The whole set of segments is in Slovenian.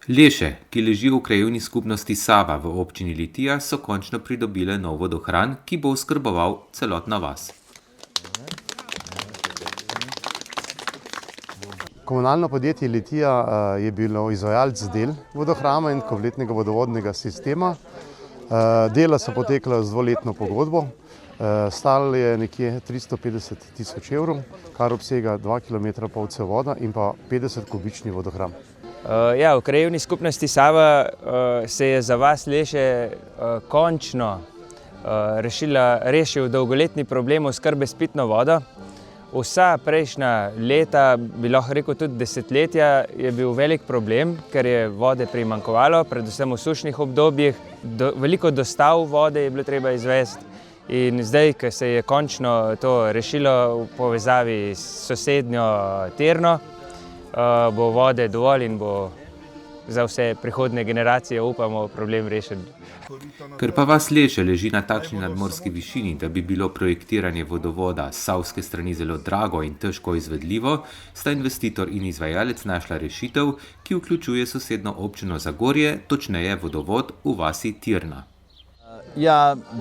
Leše, ki leži v krajevni skupnosti Sava v občini Litija, so končno pridobile nov vodohran, ki bo oskrboval celotno vas. Komunalno podjetje Litija je bilo izvajalec del vodohrama in kompletnega vodovodnega sistema. Dela so potekala z dvoletno pogodbo. Stalo je nekje 350 tisoč evrov, kar obsega 2 km cevovoda in pa 50 kubični vodohram. V krajevni skupnosti Sava se je za vas Leše končno rešil dolgoletni problem oskrbe s pitno vodo. Vsa prejšnja leta, bi lahko rekel tudi desetletja, je bil velik problem, ker je vode primanjkovalo, predvsem v sušnih obdobjih. Veliko dostav vode je bilo treba izvesti in zdaj, ko se je končno to rešilo v povezavi s sosednjo Tirno, bo vode dovolj in bo za vse prihodnje generacije, upamo, problem rešen. Ker pa vas Leše leži na takšni nadmorski višini, da bi bilo projektiranje vodovoda s savske strani zelo drago in težko izvedljivo, sta investitor in izvajalec našla rešitev, ki vključuje sosednjo občino Zagorje, točneje vodovod v vasi Tirna.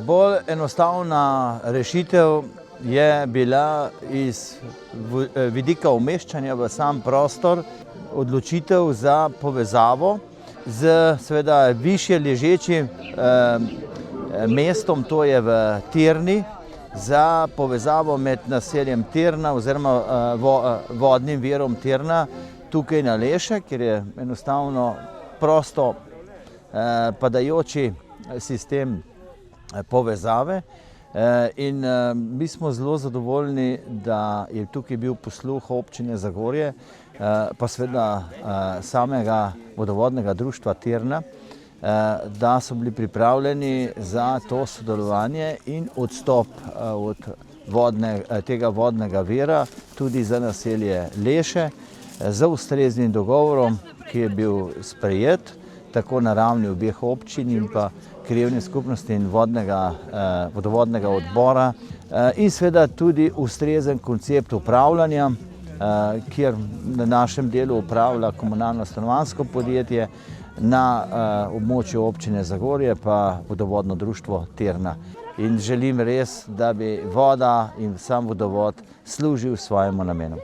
Bolj enostavna rešitev je bila iz vidika umeščanja v sam prostor odločitev za povezavo z seveda višje ležečim mestom, to je v Tirni, za povezavo med naseljem Tirna oziroma vodnim virom Tirna tukaj na Leše, kjer je enostavno prosto padajoči sistem povezave. In mi smo zelo zadovoljni, da je tukaj bil posluh občine Zagorje, pa seveda samega vodovodnega društva Tirna, da so bili pripravljeni za to sodelovanje in odstop od tega vodnega vira tudi za naselje Leše z ustreznim dogovorom, ki je bil sprejet tako na ravni obeh občin in pa krajevne skupnosti in vodovodnega odbora in seveda tudi ustrezen koncept upravljanja, kjer na našem delu upravlja komunalno stanovanjsko podjetje, na območju občine Zagorje pa vodovodno društvo Tirna. In želim res, da bi voda in sam vodovod služil svojemu namenu.